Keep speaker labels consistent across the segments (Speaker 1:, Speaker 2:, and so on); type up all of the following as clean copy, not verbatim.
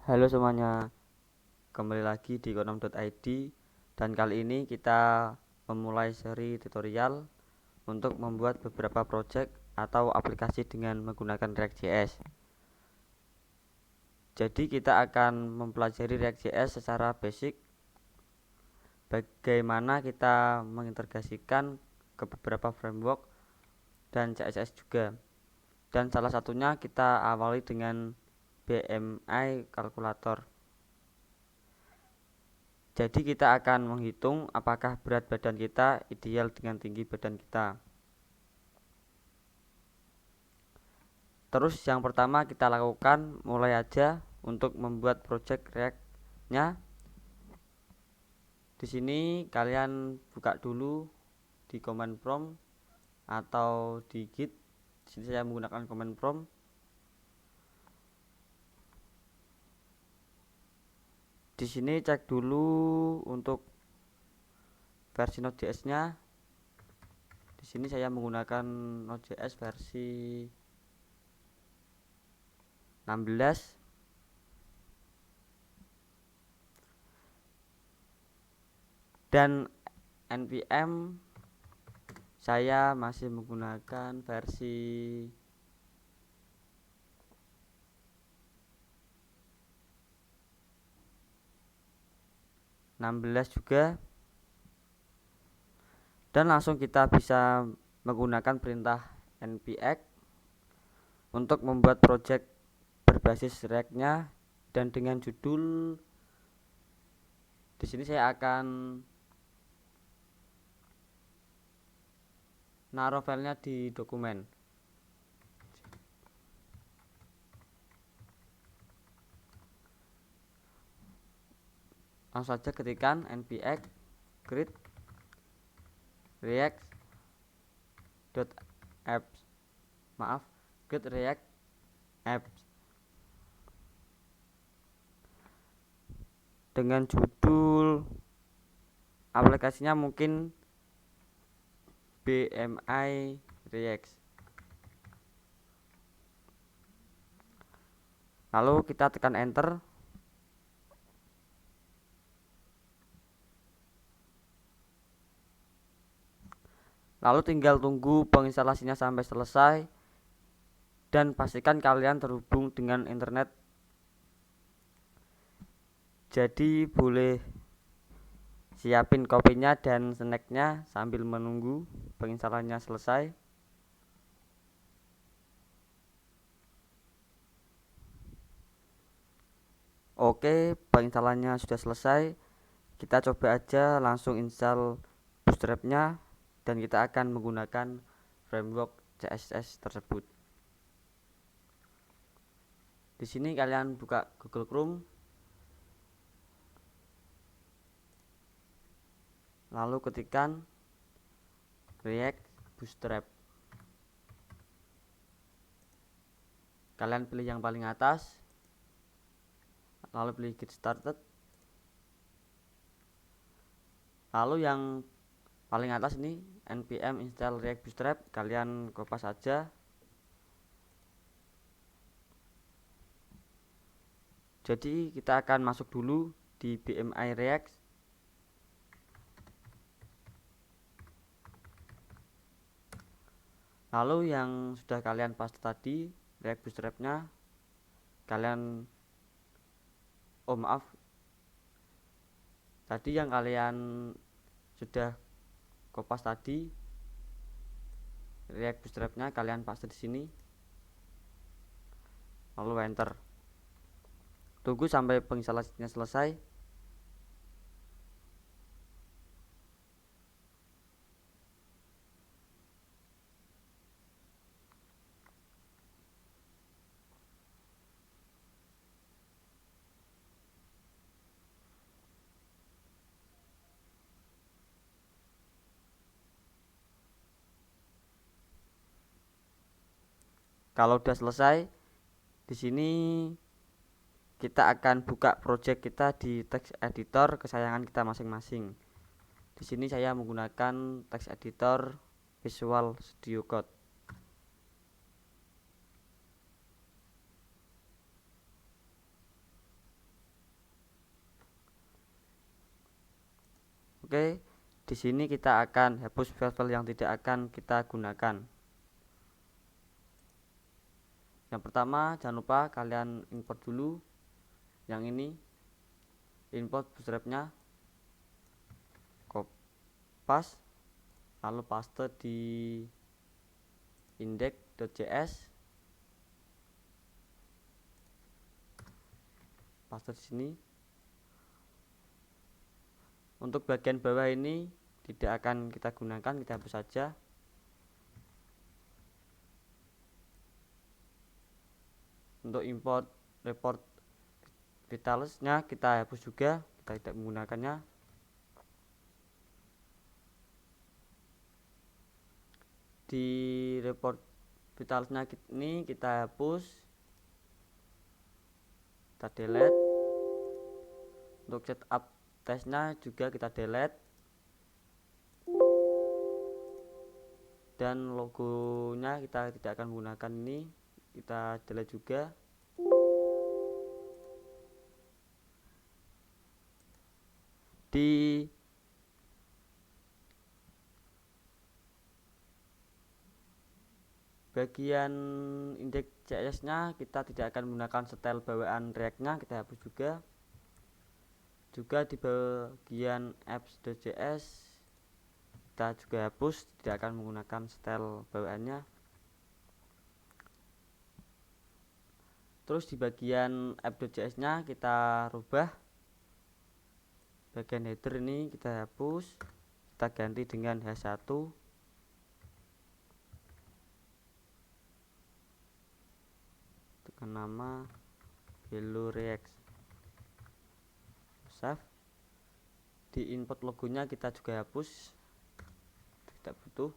Speaker 1: Halo semuanya, kembali lagi di konom.id dan kali ini kita memulai seri tutorial untuk membuat beberapa project atau aplikasi dengan menggunakan React.js. Jadi kita akan mempelajari React.js secara basic, bagaimana kita mengintegrasikan ke beberapa framework dan CSS juga. Dan salah satunya kita awali dengan BMI kalkulator. Jadi kita akan menghitung apakah berat badan kita ideal dengan tinggi badan kita. Terus yang pertama kita lakukan mulai aja untuk membuat project React-nya. Di sini kalian buka dulu di command prompt atau di Git. Di sini saya menggunakan command prompt. Di sini cek dulu untuk versi Node.js-nya. Di sini saya menggunakan Node.js versi 16. Dan npm saya masih menggunakan versi 16 juga. Dan langsung kita bisa menggunakan perintah npx untuk membuat project berbasis React-nya dan dengan judul. Di sini saya akan naruh filenya di dokumen. Langsung saja ketikkan npx create react.apps create react apps dengan judul aplikasinya mungkin BMI React. Lalu kita tekan enter. Lalu tinggal tunggu penginstalasinya sampai selesai dan pastikan kalian terhubung dengan internet. Jadi boleh siapin kopinya dan snacknya sambil menunggu penginstalannya selesai. Oke, penginstalannya sudah selesai. Kita coba aja langsung install Bootstrap-nya dan kita akan menggunakan framework CSS tersebut. Di sini kalian buka Google Chrome, lalu ketikkan React Bootstrap. Kalian pilih yang paling atas, lalu pilih Get Started. Lalu yang paling atas ini npm install React Bootstrap, kalian kopas saja. Jadi kita akan masuk dulu di BMI React. Lalu yang sudah kalian paste tadi React Bootstrap-nya kalian tadi yang kalian sudah kopas tadi React Bootstrap-nya kalian paste di sini. Lalu enter. Tunggu sampai penginstalasinya selesai. Kalau udah selesai, di sini kita akan buka project kita di text editor kesayangan kita masing-masing. Di sini saya menggunakan text editor Visual Studio Code. Oke, di sini kita akan hapus file-file yang tidak akan kita gunakan. Yang pertama, jangan lupa kalian import dulu yang ini, import bootstrapnya, kopas, lalu paste di index.js, paste di sini. Untuk bagian bawah ini tidak akan kita gunakan, kita hapus saja. Untuk import report vitalsnya kita hapus juga, kita tidak menggunakannya. Di report vitalsnya ini kita hapus, kita delete. Untuk setup tesnya juga kita delete, dan logonya kita tidak akan menggunakan ini, kita delete juga. Di bagian index.js nya kita tidak akan menggunakan style bawaan React-nya, kita hapus juga. Juga di bagian apps.js kita juga hapus, tidak akan menggunakan style bawaannya. Terus di bagian app.js nya kita rubah, bagian header ini kita hapus, kita ganti dengan H1, tekan nama Hello React, save. Di input logonya kita juga hapus, tidak butuh.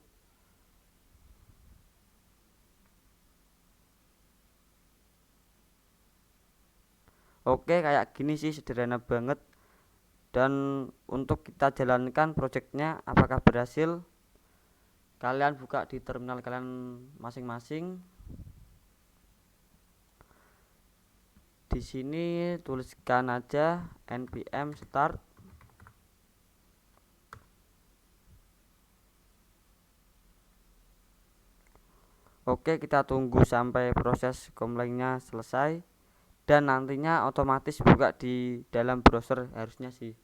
Speaker 1: Oke, kayak gini sih, sederhana banget. Dan untuk kita jalankan projectnya apakah berhasil, kalian buka di terminal kalian masing-masing. Di sini tuliskan aja npm start. Oke, kita tunggu sampai proses compilingnya selesai, dan nantinya otomatis buka di dalam browser harusnya sih.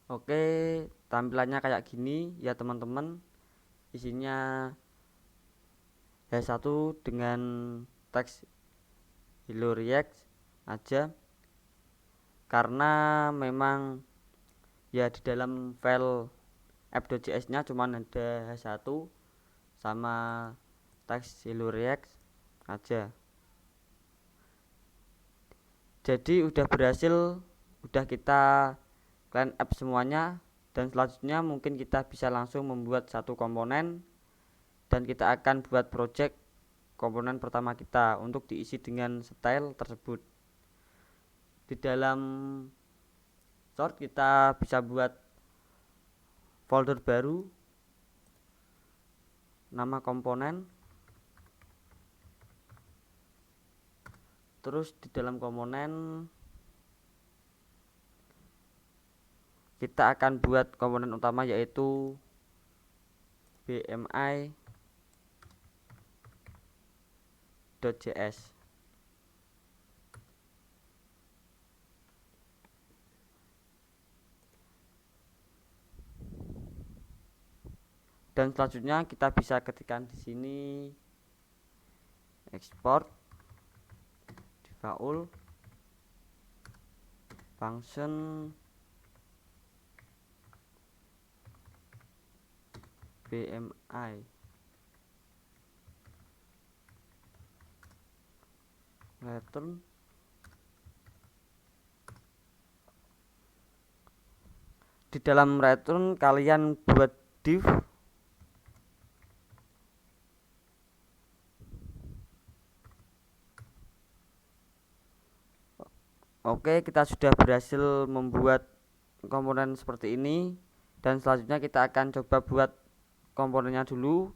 Speaker 1: Oke, tampilannya kayak gini ya teman-teman. Isinya H1 dengan teks Hello React aja, karena memang ya di dalam file app.js nya cuman ada H1 sama teks Hello React aja. Jadi udah berhasil, udah kita clean up semuanya, dan selanjutnya mungkin kita bisa langsung membuat satu komponen, dan kita akan buat project komponen pertama kita untuk diisi dengan style tersebut. Di dalam sort kita bisa buat folder baru, nama komponen, terus di dalam komponen kita akan buat komponen utama yaitu bmi.js. Dan selanjutnya kita bisa ketikkan di sini export default function bmi return. Di dalam return kalian buat div Oke, kita sudah berhasil membuat komponen seperti ini, dan selanjutnya kita akan coba buat komponennya dulu.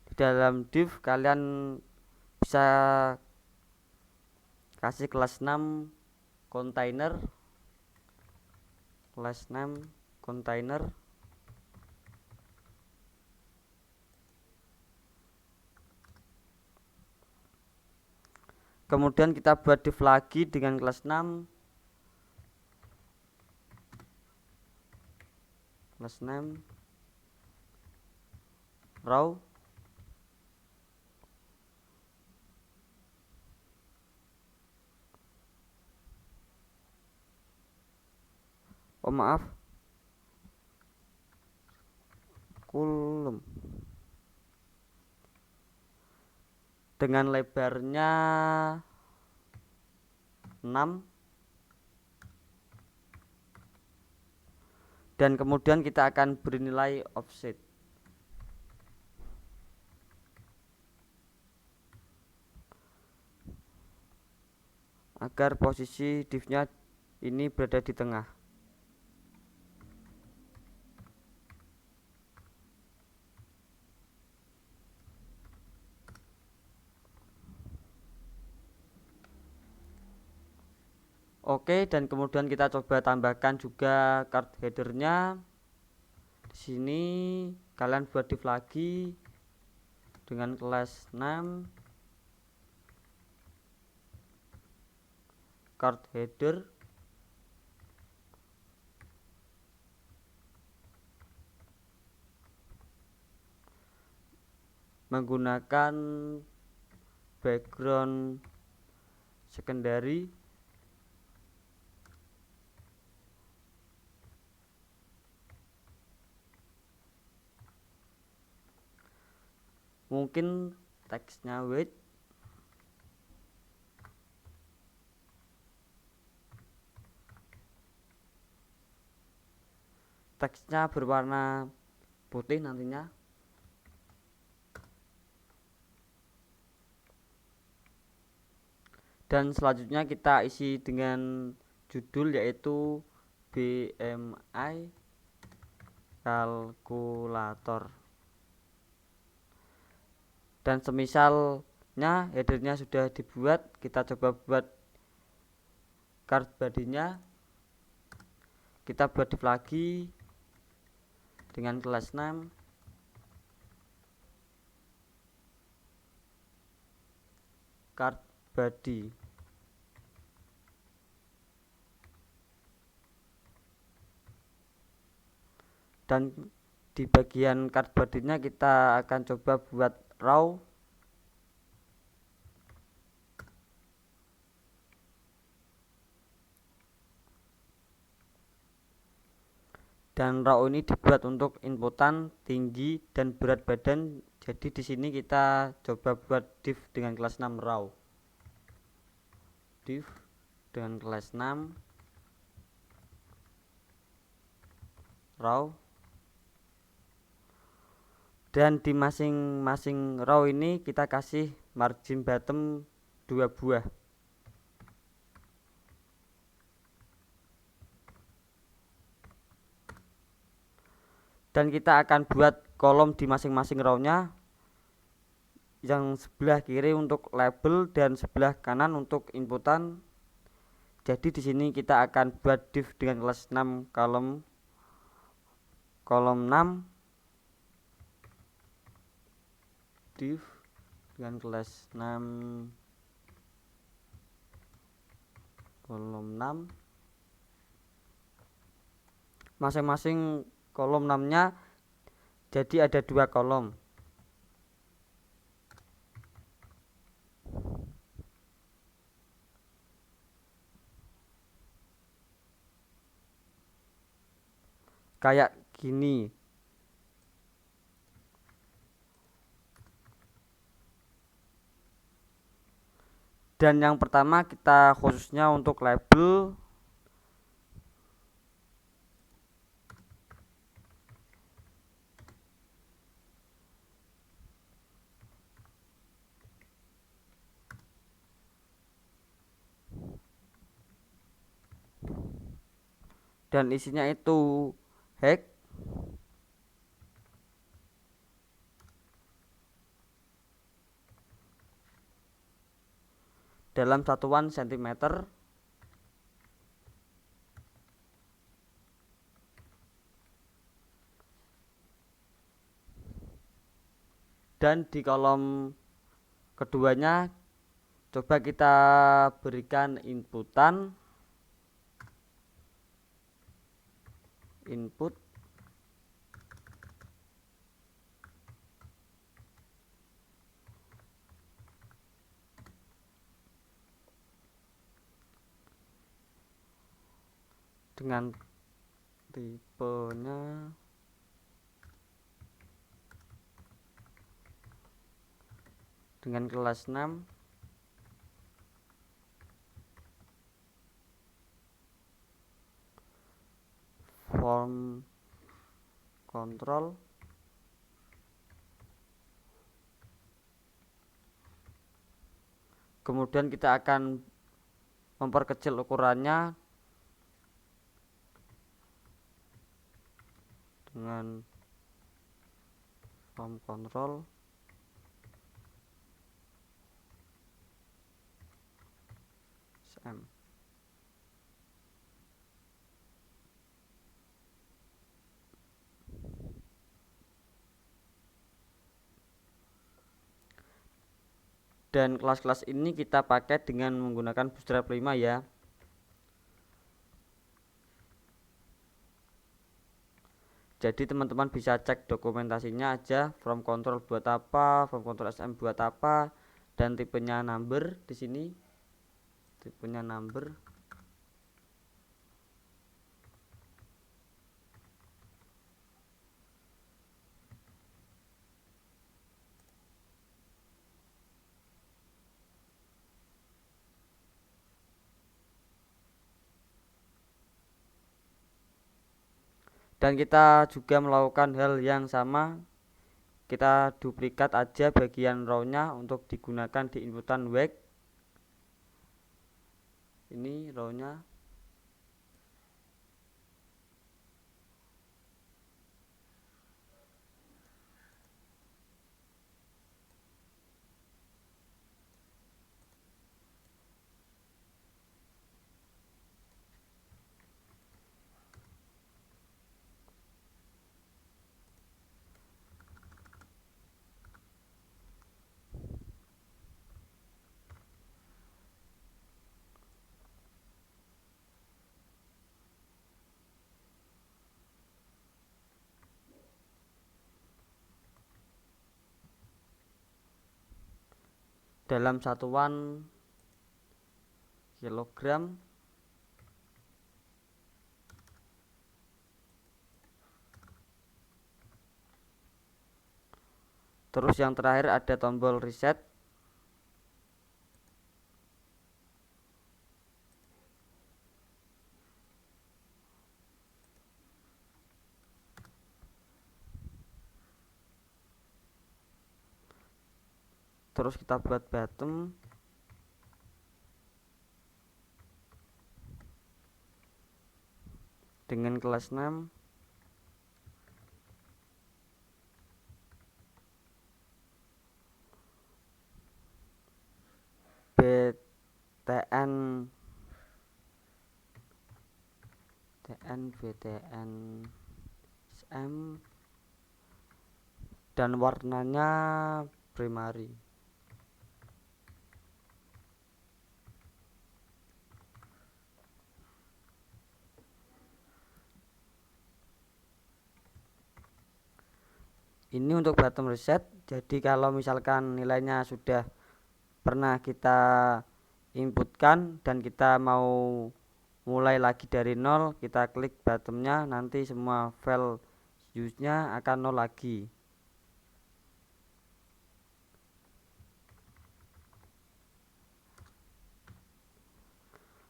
Speaker 1: Di dalam div kalian bisa kasih kelas 6 container, kelas 6 container. Kemudian kita buat div lagi dengan kelas 6, kelas 6 row. Oh maaf, kolom dengan lebarnya 6, dan kemudian kita akan beri nilai offset agar posisi divnya ini berada di tengah. Oke, dan kemudian kita coba tambahkan juga card headernya. Di sini kalian buat div lagi dengan kelas 6 card header, menggunakan background secondary. Mungkin teksnya white, teksnya berwarna putih nantinya. Dan selanjutnya kita isi dengan judul yaitu BMI kalkulator. Dan semisalnya headernya sudah dibuat, kita coba buat card bodinya. Kita buat div lagi dengan kelas 6 card body, dan di bagian card body-nya kita akan coba buat row. Dan row ini dibuat untuk inputan tinggi dan berat badan. Jadi di sini kita coba buat div dengan kelas 6 row. Div dengan kelas 6 row. Dan di masing-masing row ini kita kasih margin bottom 2 buah. Dan kita akan buat kolom di masing-masing row-nya, yang sebelah kiri untuk label dan sebelah kanan untuk inputan. Jadi di sini kita akan buat div dengan kelas 6 kolom 6, div dengan kelas 6 kolom 6. Masing-masing kolom 6-nya jadi ada 2 kolom. Kayak gini. Dan yang pertama kita khususnya untuk label. dan isinya itu hack dalam satuan sentimeter dan di kolom keduanya coba kita berikan input dengan tipenya dengan kelas 6 form control kemudian kita akan memperkecil ukurannya dengan form control SM. Dan kelas-kelas ini kita pakai dengan menggunakan Bootstrap 5 ya. Jadi teman-teman bisa cek dokumentasinya aja, from control buat apa, from control SM buat apa, dan tipenya number di sini. Tipenya number. Dan kita juga melakukan hal yang sama, kita duplikat aja bagian row-nya untuk digunakan di inputan wake. Ini row-nya. Dalam satuan kilogram. Terus yang terakhir ada tombol reset. Terus kita buat bottom dengan kelas 6. BTN SM dan warnanya primary. Ini untuk bottom reset. Jadi kalau misalkan nilainya sudah pernah kita inputkan dan kita mau mulai lagi dari 0, kita klik bottomnya, nanti semua file use-nya akan 0 lagi.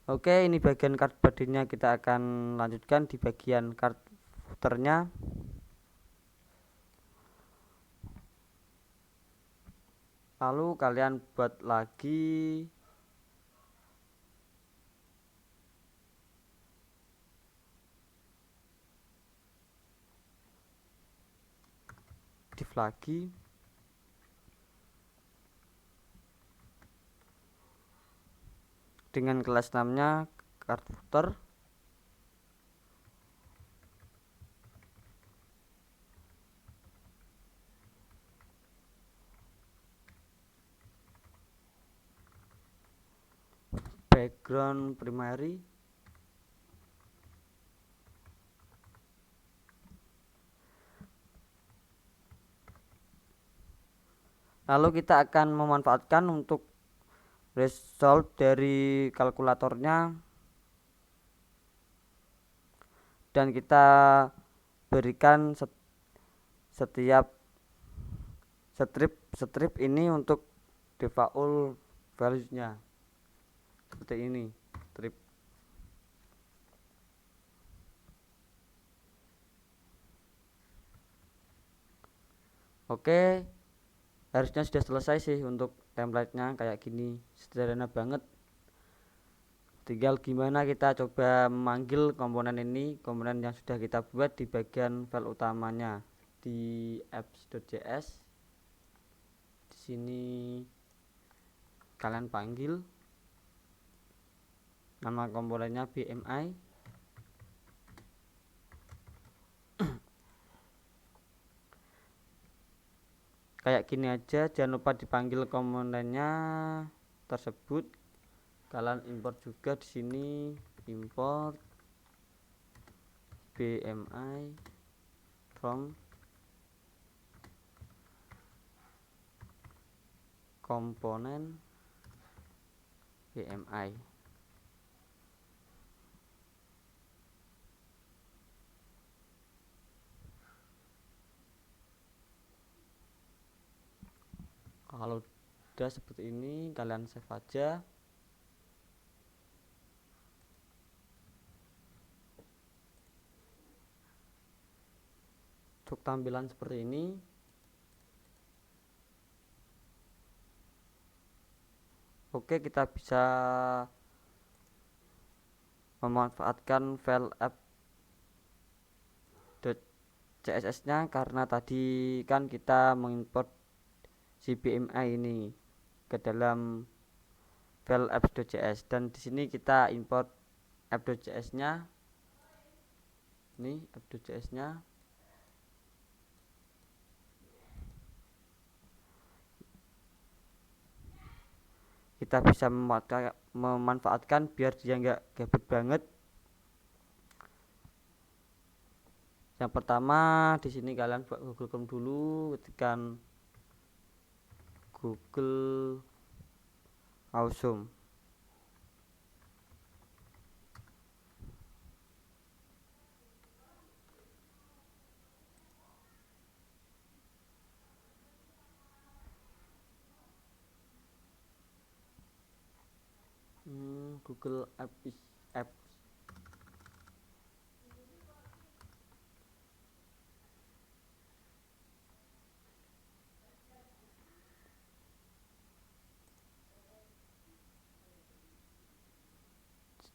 Speaker 1: Oke, ini bagian card body-nya, kita akan lanjutkan di bagian card footer-nya. Lalu kalian buat lagi div lagi. Dengan kelas namanya card footer. Background primary. Lalu kita akan memanfaatkan untuk result dari kalkulatornya, dan kita berikan setiap strip ini untuk default values-nya seperti ini strip. Oke, harusnya sudah selesai sih untuk template-nya kayak gini, sederhana banget. Tinggal gimana kita coba memanggil komponen ini, komponen yang sudah kita buat di bagian file utamanya di apps.js. Di sini kalian panggil nama komponennya BMI. Kayak gini aja, jangan lupa dipanggil komponennya tersebut. Kalian import juga di sini, import BMI from komponen BMI. Kalau udah seperti ini, kalian save aja. Untuk tampilan seperti ini. Oke, kita bisa memanfaatkan file app.css-nya karena tadi kan kita mengimport si BMI ini ke dalam file apps.js, dan di sini kita import app.js-nya. Ini app.js-nya. Kita bisa memanfaatkan biar dia nggak gabut banget. Yang pertama di sini kalian buat Google Chrome dulu, ketikkan Google Awesome. Google Apps.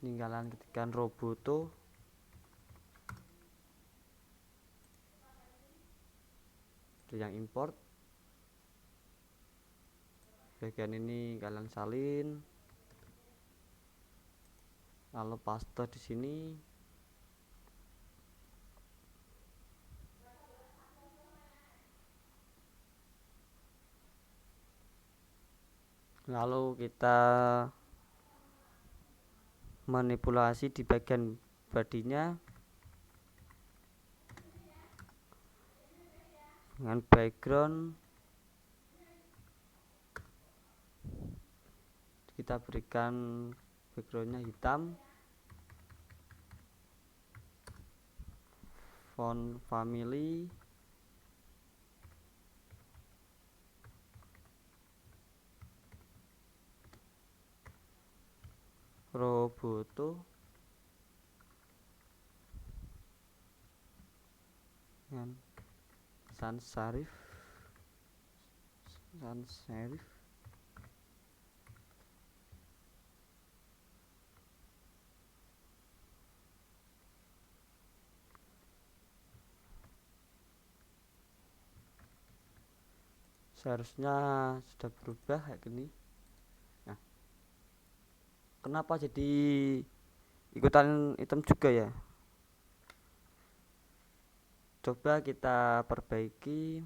Speaker 1: Sini kalian ketikkan Roboto. Itu yang import. Bagian ini kalian salin, lalu paste di sini. Lalu kita manipulasi di bagian bodinya dengan background. Kita berikan backgroundnya hitam, font family, Roboto, dan sans serif. seharusnya sudah berubah kayak gini. Nah, kenapa jadi ikutan hitam juga ya? Coba kita perbaiki,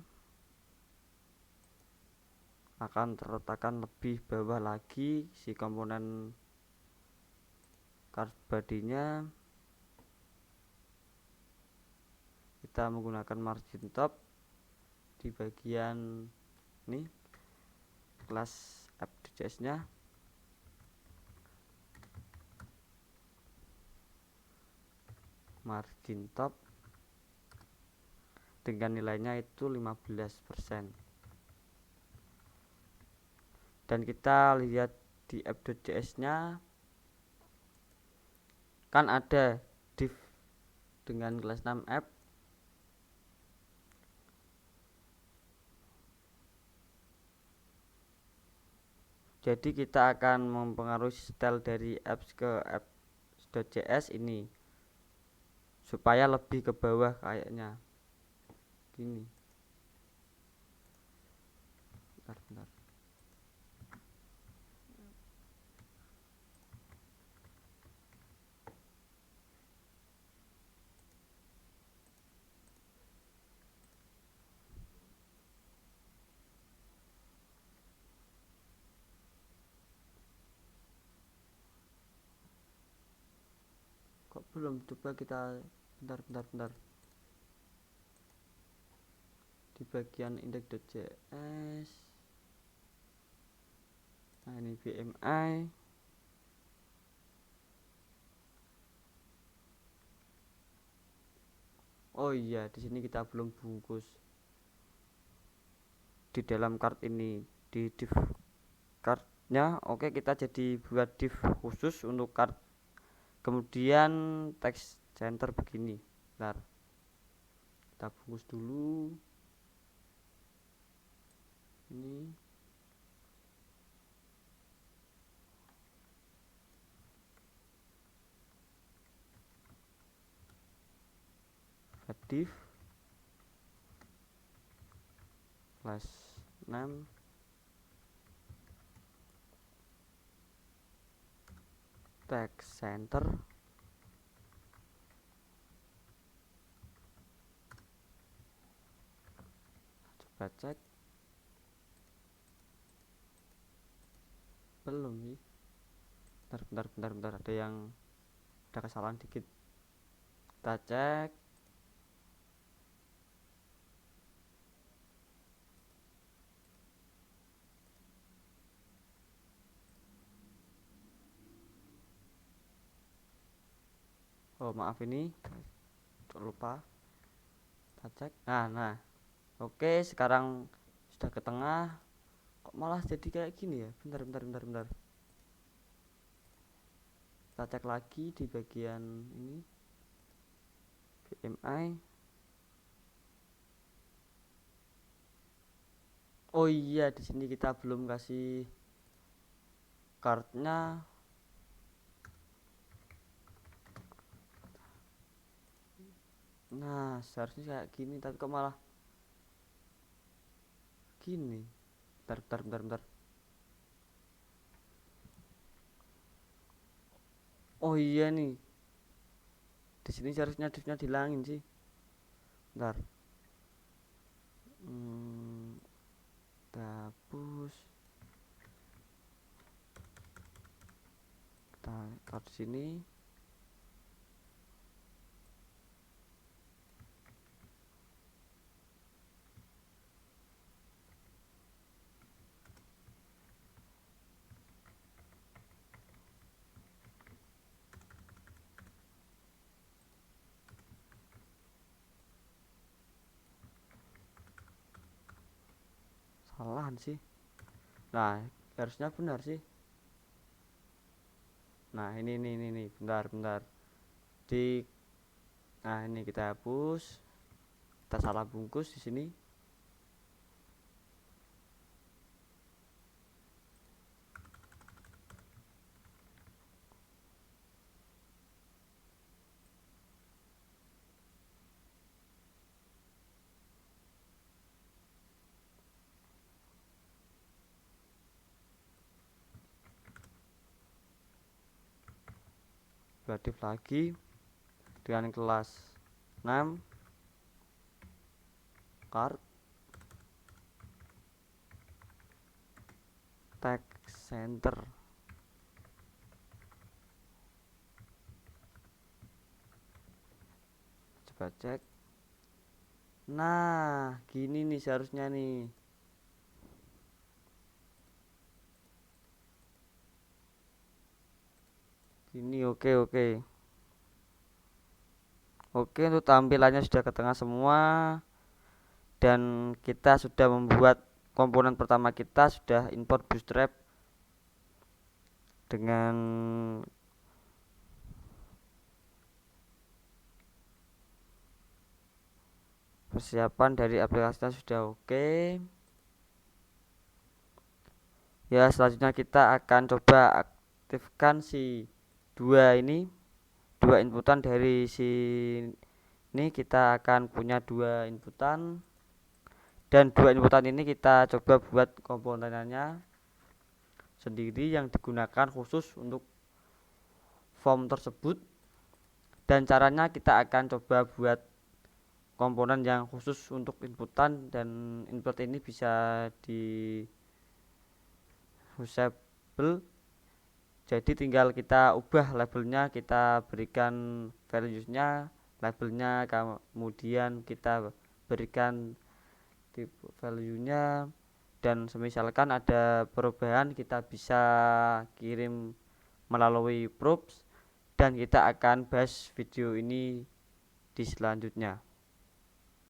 Speaker 1: akan terletakkan lebih bawah lagi si komponen card body-nya. Kita menggunakan margin top di bagian ini kelas App.js nya, margin top dengan nilainya itu 15%. Dan kita lihat di App.js nya kan ada div dengan kelas 6 app. Jadi kita akan mempengaruhi style dari apps ke apps.js ini supaya lebih ke bawah kayaknya gini. Bentar. Kok belum? Coba kita bentar. Di bagian index.js. Nah, ini BMI. Oh iya, di sini kita belum bungkus. Di dalam card ini di div cardnya, oke, kita jadi buat div khusus untuk card. Kemudian text center begini. Bentar. Kita bungkus dulu. Ini div kelas 6 text center. Coba cek. Belum sih. Bentar, ada kesalahan dikit. Kita cek. Oh maaf, ini lupa. Kita cek. Nah oke, sekarang sudah ke tengah. Kok malah jadi kayak gini ya? Bentar. Kita cek lagi di bagian ini BMI. Oh iya, di sini kita belum kasih cardnya. Nah, seharusnya kayak gini, tapi kok malah gini. Bentar. Oh iya nih, di sini seharusnya divnya dihilangin sih. Bentar. Kita hapus. Kita taruh di sini. Salahan sih. Nah, harusnya benar sih. Nah, ini bentar. Di Nah, ini kita hapus. Kita salah bungkus di sini. div lagi dengan kelas 6 card text center. Coba cek. Nah, gini nih seharusnya nih. Gini, oke. Oke, untuk tampilannya sudah ke tengah semua dan kita sudah membuat komponen pertama, kita sudah import bootstrap dengan persiapan dari aplikasinya sudah oke. Ya, selanjutnya kita akan coba aktifkan si dua inputan dari si ini. Kita akan punya dua inputan, dan dua inputan ini kita coba buat komponennya sendiri yang digunakan khusus untuk form tersebut. Dan caranya kita akan coba buat komponen yang khusus untuk inputan, dan input ini bisa di usable. Jadi tinggal kita ubah labelnya, kita berikan values-nya, labelnya, kemudian kita berikan tipe value-nya, dan semisalkan ada perubahan kita bisa kirim melalui proofs, dan kita akan bahas video ini di selanjutnya.